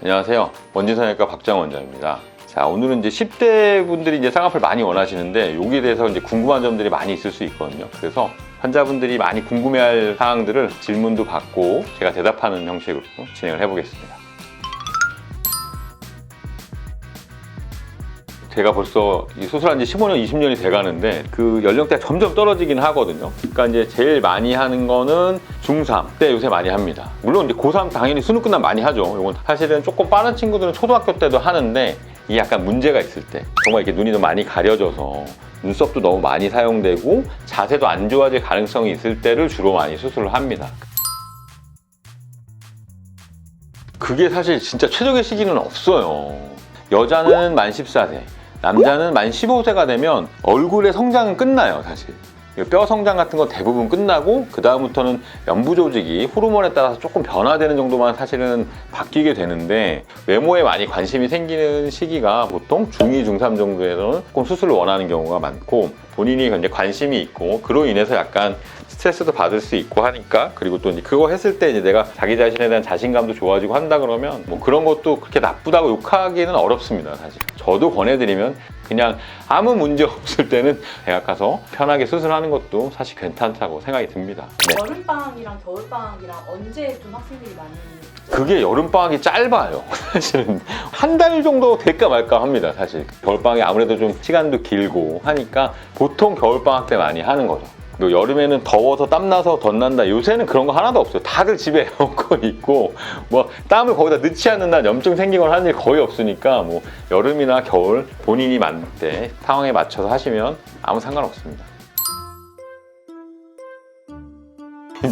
안녕하세요. 원진성형외과 박정원 원장입니다. 자, 오늘은 이제 10대 분들이 이제 쌍꺼풀 많이 원하시는데 여기에 대해서 이제 궁금한 점들이 많이 있을 수 있거든요. 그래서 환자분들이 많이 궁금해할 사항들을 질문도 받고 제가 대답하는 형식으로 진행을 해보겠습니다. 제가 벌써 이 수술한 지 15년, 20년이 돼가는데 그 연령대가 점점 떨어지긴 하거든요. 그러니까 이제 제일 많이 하는 거는 중3 때 요새 많이 합니다. 물론 이제 고3 당연히 수능 끝나면 많이 하죠. 이건 사실은 조금 빠른 친구들은 초등학교 때도 하는데 이게 약간 문제가 있을 때 정말 이렇게 눈이 좀 많이 가려져서 눈썹도 너무 많이 사용되고 자세도 안 좋아질 가능성이 있을 때를 주로 많이 수술을 합니다. 그게 사실 진짜 최적의 시기는 없어요. 여자는 만 14세, 남자는 만 15세가 되면 얼굴의 성장은 끝나요, 사실. 뼈 성장 같은 건 대부분 끝나고 그 다음부터는 면부 조직이 호르몬에 따라서 조금 변화되는 정도만 사실은 바뀌게 되는데 외모에 많이 관심이 생기는 시기가 보통 중2, 중3 정도에서는 조금 수술을 원하는 경우가 많고 본인이 굉장히 관심이 있고 그로 인해서 약간 스트레스도 받을 수 있고 하니까 그리고 또 이제 그거 했을 때 이제 내가 자기 자신에 대한 자신감도 좋아지고 한다 그러면 뭐 그런 것도 그렇게 나쁘다고 욕하기는 어렵습니다, 사실. 저도 권해드리면 그냥 아무 문제 없을 때는 대학 가서 편하게 수술하는 것도 사실 괜찮다고 생각이 듭니다. 네. 여름방학이랑 겨울방학이랑 언제 좀 학생들이 많이 그게 여름방학이 짧아요. 사실은 한 달 정도 될까 말까 합니다, 사실. 겨울방학이 아무래도 좀 시간도 길고 하니까 보통 겨울방학 때 많이 하는 거죠. 그리고 여름에는 더워서 땀나서 덧난다. 요새는 그런 거 하나도 없어요. 다들 집에 에어컨 있고 뭐 땀을 거기다 넣지 않는다, 염증 생기거나 하는 일 거의 없으니까 뭐 여름이나 겨울 본인이 맞는 때 상황에 맞춰서 하시면 아무 상관없습니다.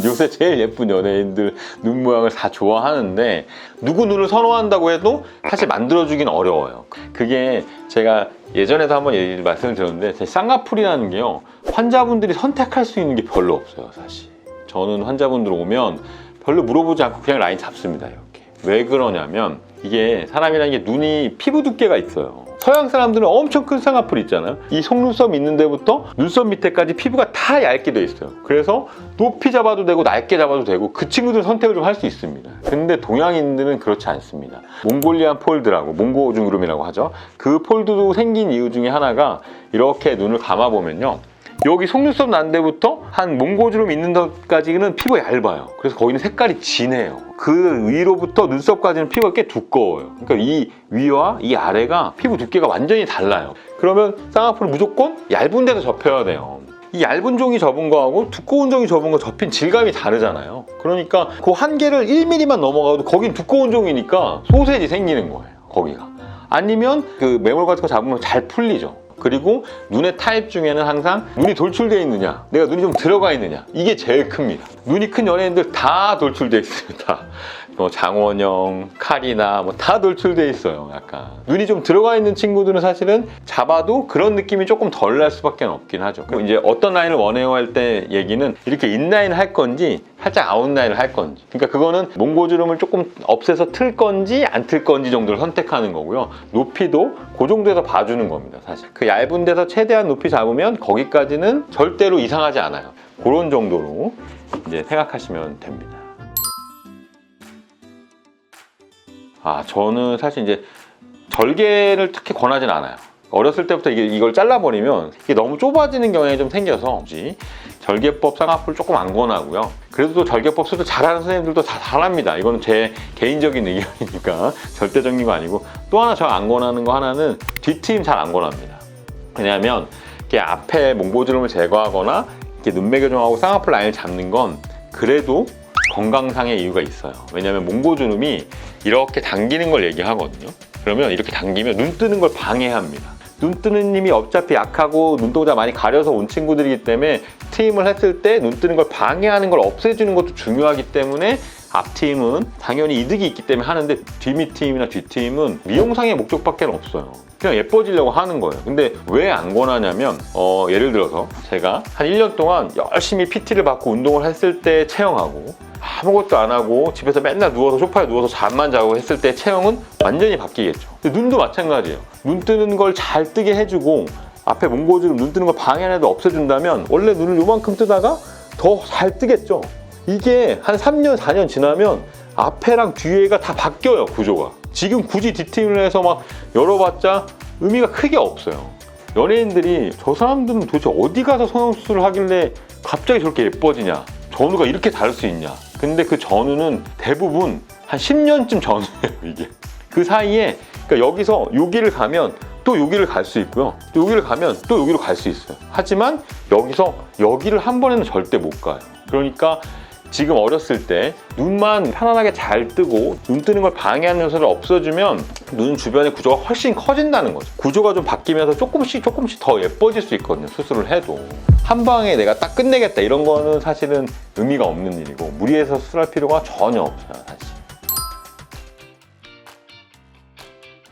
요새 제일 예쁜 연예인들 눈 모양을 다 좋아하는데 누구 눈을 선호한다고 해도 사실 만들어주긴 어려워요. 그게 제가 예전에도 한번 말씀을 드렸는데 제 쌍꺼풀이라는 게요, 환자분들이 선택할 수 있는 게 별로 없어요, 사실. 저는 환자분들 오면 별로 물어보지 않고 그냥 라인 잡습니다, 이렇게. 왜 그러냐면 이게 사람이라는 게 눈이 피부 두께가 있어요. 서양 사람들은 엄청 큰 쌍꺼풀 있잖아요. 이 속눈썹 있는 데부터 눈썹 밑에까지 피부가 다 얇게 돼 있어요. 그래서 높이 잡아도 되고 낮게 잡아도 되고 그 친구들 선택을 좀 할 수 있습니다. 근데 동양인들은 그렇지 않습니다. 몽골리안 폴드라고, 몽고주름이라고 하죠. 그 폴드도 생긴 이유 중에 하나가 이렇게 눈을 감아보면요, 여기 속눈썹 난 데부터 한 몽고주름 있는 데까지는 피부가 얇아요. 그래서 거기는 색깔이 진해요. 그 위로부터 눈썹까지는 피부가 꽤 두꺼워요. 그러니까 이 위와 이 아래가 피부 두께가 완전히 달라요. 그러면 쌍꺼풀은 무조건 얇은 데서 접혀야 돼요. 이 얇은 종이 접은 거하고 두꺼운 종이 접은 거 접힌 질감이 다르잖아요. 그러니까 그 한계를 1mm만 넘어가도 거긴 두꺼운 종이니까 소세지 생기는 거예요, 거기가. 아니면 그 매몰 같은 거 잡으면 잘 풀리죠. 그리고 눈의 타입 중에는 항상 눈이 돌출되어 있느냐, 내가 눈이 좀 들어가 있느냐, 이게 제일 큽니다. 눈이 큰 연예인들 다 돌출되어 있습니다. 뭐 장원영, 카리나 뭐 다 돌출되어 있어요. 약간 눈이 좀 들어가 있는 친구들은 사실은 잡아도 그런 느낌이 조금 덜 날 수밖에 없긴 하죠. 그럼 이제 어떤 라인을 원해요 할 때 얘기는 이렇게 인라인을 할 건지 살짝 아웃라인을 할 건지, 그러니까 그거는 몽고주름을 조금 없애서 틀 건지 안 틀 건지 정도를 선택하는 거고요. 높이도 그 정도에서 봐주는 겁니다, 사실. 그 얇은 데서 최대한 높이 잡으면 거기까지는 절대로 이상하지 않아요. 그런 정도로 이제 생각하시면 됩니다. 저는 사실 이제 절개를 특히 권하진 않아요. 어렸을 때부터 이걸 잘라버리면 이게 너무 좁아지는 경향이 좀 생겨서 절개법 쌍꺼풀 조금 안 권하고요. 그래도 또 절개법 수술 잘하는 선생님들도 다 잘합니다. 이거는 제 개인적인 의견이니까 절대적인 거 아니고, 또 하나 제가 안 권하는 거 하나는 뒤트임 잘 안 권합니다. 왜냐하면 이렇게 앞에 몽고주름을 제거하거나 이렇게 눈매 교정하고 쌍꺼풀 라인을 잡는 건 그래도 건강상의 이유가 있어요. 왜냐하면 몽고주름이 이렇게 당기는 걸 얘기하거든요. 그러면 이렇게 당기면 눈 뜨는 걸 방해합니다. 눈 뜨는 힘이 어차피 약하고 눈동자 많이 가려서 온 친구들이기 때문에 트임을 했을 때 눈 뜨는 걸 방해하는 걸 없애주는 것도 중요하기 때문에 앞트임은 당연히 이득이 있기 때문에 하는데 뒷밑 트임이나 뒷트임은 미용상의 목적밖에 없어요. 그냥 예뻐지려고 하는 거예요. 근데 왜 안 권하냐면 예를 들어서 제가 한 1년 동안 열심히 PT를 받고 운동을 했을 때 체형하고 아무것도 안 하고 집에서 맨날 누워서 소파에 누워서 잠만 자고 했을 때 체형은 완전히 바뀌겠죠. 근데 눈도 마찬가지예요. 눈 뜨는 걸 잘 뜨게 해주고 앞에 몽고주름 눈 뜨는 걸 방해해도 없애준다면 원래 눈을 요만큼 뜨다가 더 잘 뜨겠죠. 이게 한 3년, 4년 지나면 앞에랑 뒤에가 다 바뀌어요, 구조가. 지금 굳이 디테일을 해서 막 열어봤자 의미가 크게 없어요. 연예인들이 저 사람들은 도대체 어디 가서 성형수술을 하길래 갑자기 저렇게 예뻐지냐, 전후가 이렇게 다를 수 있냐. 근데 그 전후는 대부분 한 10년쯤 전후예요, 이게. 그 사이에 그러니까 여기서 여기를 가면 또 여기를 갈 수 있고요, 또 여기를 가면 또 여기로 갈 수 있어요. 하지만 여기서 여기를 한 번에는 절대 못 가요. 그러니까 지금 어렸을 때 눈만 편안하게 잘 뜨고 눈 뜨는 걸 방해하는 요소를 없애주면 눈 주변의 구조가 훨씬 커진다는 거죠. 구조가 좀 바뀌면서 조금씩 더 예뻐질 수 있거든요, 수술을 해도. 한 방에 내가 딱 끝내겠다 이런 거는 사실은 의미가 없는 일이고 무리해서 수술할 필요가 전혀 없어요, 사실.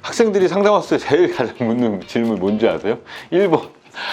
학생들이 상담 왔을 때 제일 가장 묻는 질문 뭔지 아세요? 1번.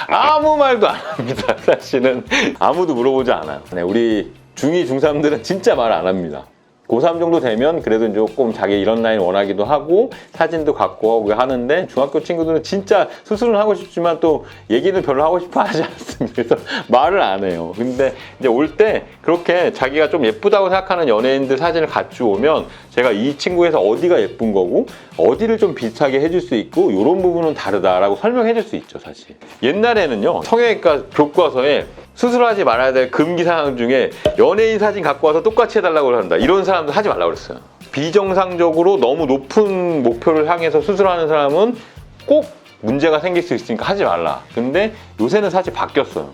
아무 말도 안 합니다. 사실은 아무도 물어보지 않아요. 네, 우리 중2, 중3들은 진짜 말 안 합니다. 고3 정도 되면 그래도 조금 자기 이런 라인 원하기도 하고 사진도 갖고 오고 하는데 중학교 친구들은 진짜 수술은 하고 싶지만 또 얘기는 별로 하고 싶어 하지 않습니다. 그래서 말을 안 해요. 근데 이제 올 때 그렇게 자기가 좀 예쁘다고 생각하는 연예인들 사진을 같이 오면 제가 이 친구에서 어디가 예쁜 거고 어디를 좀 비슷하게 해줄 수 있고 이런 부분은 다르다라고 설명해 줄 수 있죠, 사실. 옛날에는요, 성형외과 교과서에 수술하지 말아야 될 금기사항 중에 연예인 사진 갖고 와서 똑같이 해달라고 한다, 이런 사람도 하지 말라고 그랬어요. 비정상적으로 너무 높은 목표를 향해서 수술하는 사람은 꼭 문제가 생길 수 있으니까 하지 말라. 근데 요새는 사실 바뀌었어요.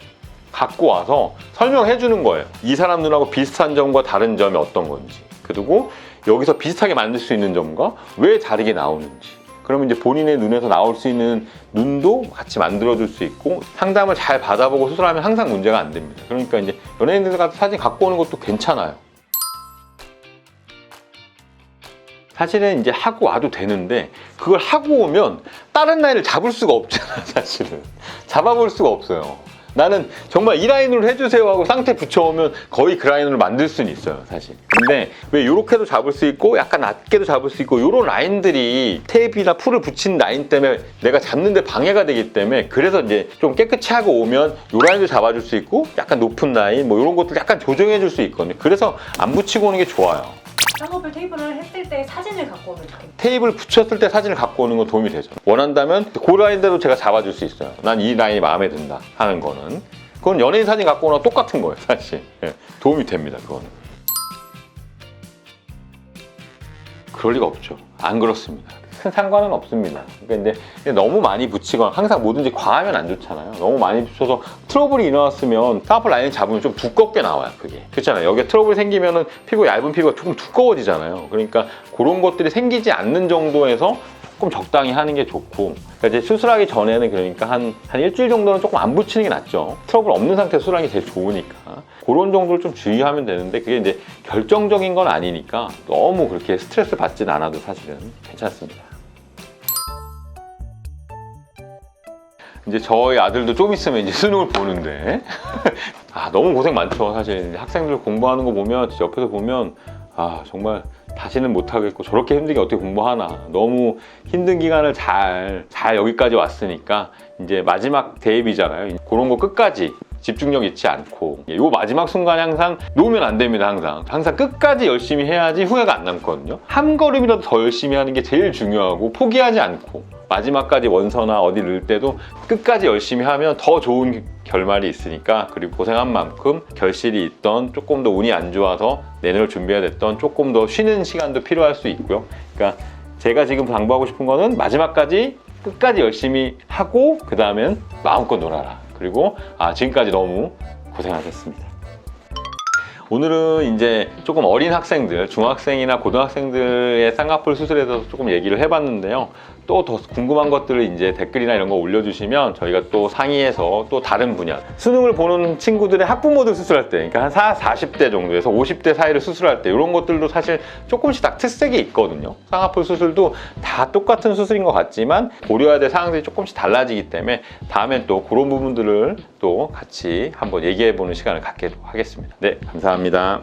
갖고 와서 설명해 주는 거예요. 이 사람 눈하고 비슷한 점과 다른 점이 어떤 건지, 그리고 여기서 비슷하게 만들 수 있는 점과 왜 다르게 나오는지. 그러면 이제 본인의 눈에서 나올 수 있는 눈도 같이 만들어줄 수 있고 상담을 잘 받아보고 수술하면 항상 문제가 안 됩니다. 그러니까 이제 연예인들 같은 사진 갖고 오는 것도 괜찮아요. 사실은 이제 하고 와도 되는데 그걸 하고 오면 다른 라인을 잡을 수가 없잖아, 사실은. 잡아볼 수가 없어요. 나는 정말 이 라인으로 해주세요 하고 상태 붙여오면 거의 그 라인으로 만들 수는 있어요, 사실. 근데 왜 이렇게도 잡을 수 있고 약간 낮게도 잡을 수 있고 이런 라인들이 테이프나 풀을 붙인 라인 때문에 내가 잡는데 방해가 되기 때문에 그래서 이제 좀 깨끗이 하고 오면 이 라인도 잡아줄 수 있고 약간 높은 라인 뭐 이런 것들 약간 조정해 줄 수 있거든요. 그래서 안 붙이고 오는 게 좋아요. 쌍꺼풀 테이프를 했을 때 사진을 갖고 오면 좋겠네요. 테이프를 붙였을 때 사진을 갖고 오는 건 도움이 되죠. 원한다면 그 라인대로 제가 잡아줄 수 있어요. 난 이 라인이 마음에 든다 하는 거는. 그건 연예인 사진 갖고 오나 똑같은 거예요, 사실. 예, 도움이 됩니다, 그거는. 그럴 리가 없죠. 안 그렇습니다. 큰 상관은 없습니다. 그러니까 이제 너무 많이 붙이거나 항상 뭐든지 과하면 안 좋잖아요. 너무 많이 붙여서 트러블이 일어났으면 쌍꺼풀 라인 잡으면 좀 두껍게 나와요, 그게. 그렇잖아요. 여기에 트러블이 생기면은 얇은 피부가 조금 두꺼워지잖아요. 그러니까 그런 것들이 생기지 않는 정도에서 조금 적당히 하는 게 좋고, 그러니까 이제 수술하기 전에는 그러니까 한 일주일 정도는 조금 안 붙이는 게 낫죠. 트러블 없는 상태에서 수술하는 게 제일 좋으니까. 그런 정도를 좀 주의하면 되는데 그게 이제 결정적인 건 아니니까 너무 그렇게 스트레스 받진 않아도 사실은 괜찮습니다. 이제 저희 아들도 좀 있으면 이제 수능을 보는데 너무 고생 많죠, 사실. 학생들 공부하는 거 보면 옆에서 보면 정말 다시는 못하겠고 저렇게 힘들게 어떻게 공부하나. 너무 힘든 기간을 잘 여기까지 왔으니까 이제 마지막 대입이잖아요. 그런 거 끝까지 집중력 잃지 않고 요 마지막 순간에 항상 놓으면 안 됩니다. 항상 끝까지 열심히 해야지 후회가 안 남거든요. 한 걸음이라도 더 열심히 하는 게 제일 중요하고 포기하지 않고 마지막까지 원서나 어디 넣을 때도 끝까지 열심히 하면 더 좋은 결말이 있으니까. 그리고 고생한 만큼 결실이 있던 조금 더 운이 안 좋아서 내년을 준비해야 됐던 조금 더 쉬는 시간도 필요할 수 있고요. 그러니까 제가 지금 당부하고 싶은 거는 마지막까지 끝까지 열심히 하고 그 다음엔 마음껏 놀아라. 그리고 지금까지 너무 고생하셨습니다. 오늘은 이제 조금 어린 학생들, 중학생이나 고등학생들의 쌍꺼풀 수술에 대해서 조금 얘기를 해봤는데요. 또 더 궁금한 것들을 이제 댓글이나 이런 거 올려주시면 저희가 또 상의해서 또 다른 분야, 수능을 보는 친구들의 학부모들 수술할 때, 그러니까 한 40대 정도에서 50대 사이를 수술할 때 이런 것들도 사실 조금씩 다 특색이 있거든요. 쌍꺼풀 수술도 다 똑같은 수술인 것 같지만 고려해야 될 사항들이 조금씩 달라지기 때문에 다음엔 또 그런 부분들을 또 같이 한번 얘기해보는 시간을 갖도록 하겠습니다. 네, 감사합니다.